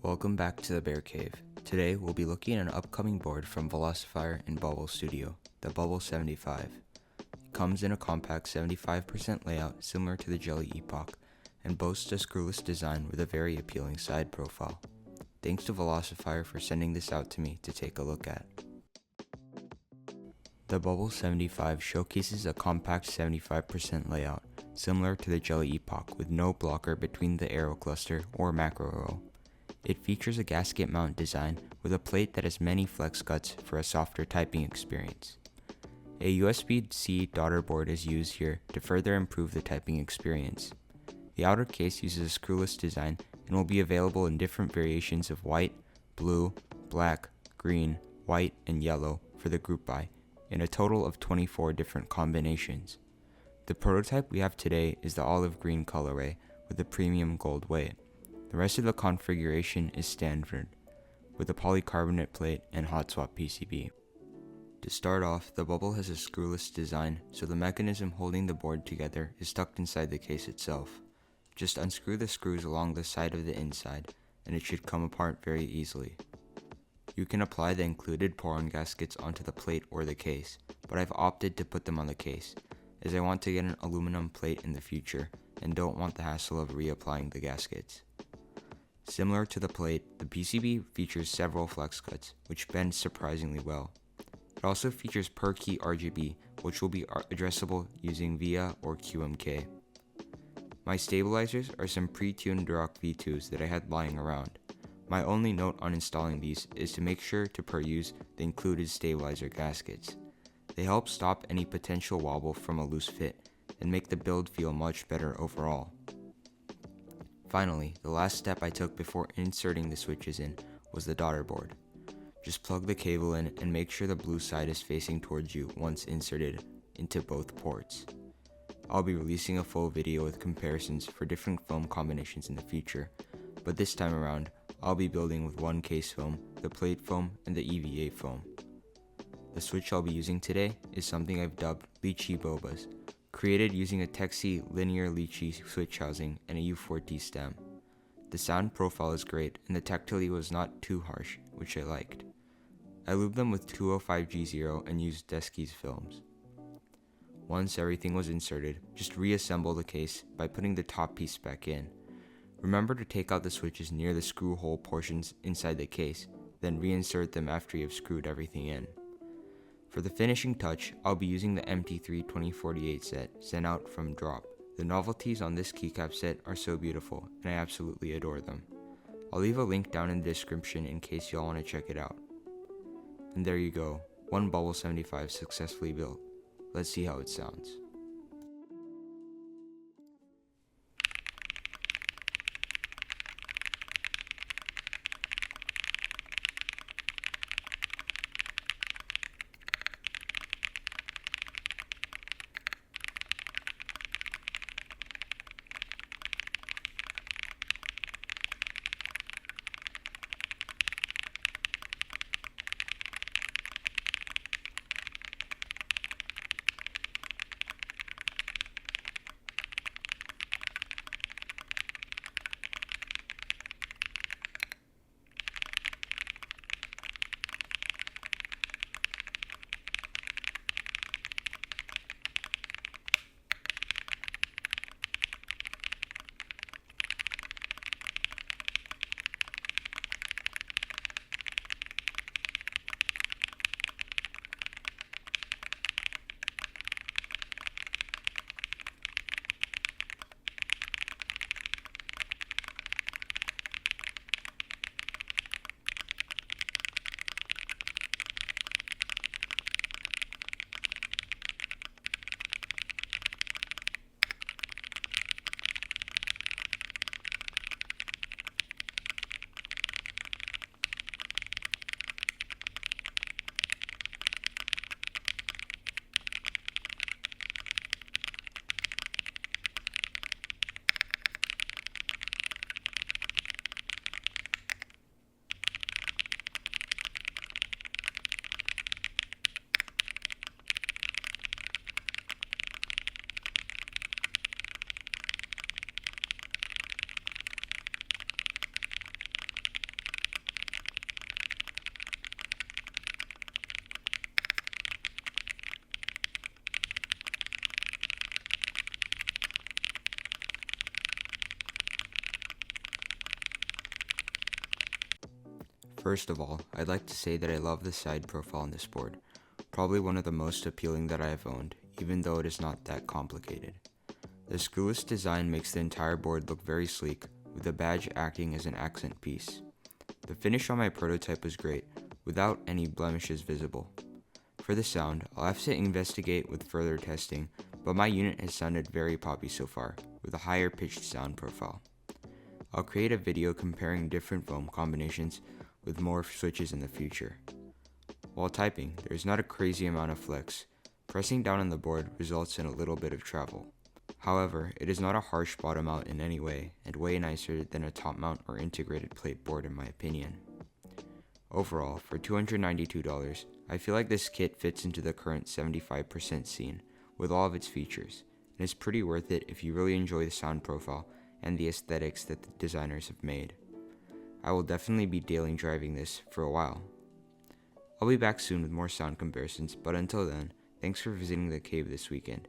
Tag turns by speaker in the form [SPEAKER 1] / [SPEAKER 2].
[SPEAKER 1] Welcome back to the Bear Cave. Today we'll be looking at an upcoming board from Velocifier and Bubble Studio, the Bubble75. It comes in a compact 75% layout similar to the Jelly Epoch, and boasts a screwless design with a very appealing side profile. Thanks to Velocifier for sending this out to me to take a look at. The Bubble75 showcases a compact 75% layout, similar to the Jelly Epoch with no blocker between the arrow cluster or macro row. It features a gasket mount design with a plate that has many flex cuts for a softer typing experience. A USB-C daughter board is used here to further improve the typing experience. The outer case uses a screwless design and will be available in different variations of white, blue, black, green, white, and yellow for the Groupbuy, in a total of 24 different combinations. The prototype we have today is the olive green colorway with a premium gold weight. The rest of the configuration is standard, with a polycarbonate plate and hot swap PCB. To start off, the Bubble has a screwless design, so the mechanism holding the board together is tucked inside the case itself. Just unscrew the screws along the side of the inside, and it should come apart very easily. You can apply the included pour-on gaskets onto the plate or the case, but I've opted to put them on the case, as I want to get an aluminum plate in the future, and don't want the hassle of reapplying the gaskets. Similar to the plate, the PCB features several flex cuts, which bend surprisingly well. It also features per key RGB, which will be addressable using VIA or QMK. My stabilizers are some pre-tuned Duroc V2s that I had lying around. My only note on installing these is to make sure to peruse the included stabilizer gaskets. They help stop any potential wobble from a loose fit and make the build feel much better overall. Finally, the last step I took before inserting the switches in was the daughter board. Just plug the cable in and make sure the blue side is facing towards you once inserted into both ports. I'll be releasing a full video with comparisons for different foam combinations in the future, but this time around, I'll be building with one case foam, the plate foam, and the EVA foam. The switch I'll be using today is something I've dubbed Lychee Bobas, created using a Texie linear Lychee switch housing and a U4T stem. The sound profile is great and the tactility was not too harsh, which I liked. I lubed them with 205G0 and used DangKeebs films. Once everything was inserted, just reassemble the case by putting the top piece back in. Remember to take out the switches near the screw hole portions inside the case, then reinsert them after you have screwed everything in. For the finishing touch, I'll be using the MT3 2048 set sent out from Drop. The novelties on this keycap set are so beautiful, and I absolutely adore them. I'll leave a link down in the description in case y'all want to check it out. And there you go, one Bubble75 successfully built. Let's see how it sounds. First of all, I'd like to say that I love the side profile on this board, probably one of the most appealing that I have owned, even though it is not that complicated. The screwless design makes the entire board look very sleek, with the badge acting as an accent piece. The finish on my prototype was great, without any blemishes visible. For the sound, I'll have to investigate with further testing, but my unit has sounded very poppy so far, with a higher pitched sound profile. I'll create a video comparing different foam combinations with more switches in the future. While typing, there's not a crazy amount of flex. Pressing down on the board results in a little bit of travel. However, it is not a harsh bottom mount in any way, and way nicer than a top mount or integrated plate board in my opinion. Overall, for $292, I feel like this kit fits into the current 75% scene with all of its features, and is pretty worth it if you really enjoy the sound profile and the aesthetics that the designers have made. I will definitely be daily driving this for a while. I'll be back soon with more sound comparisons, but until then, thanks for visiting the cave this weekend.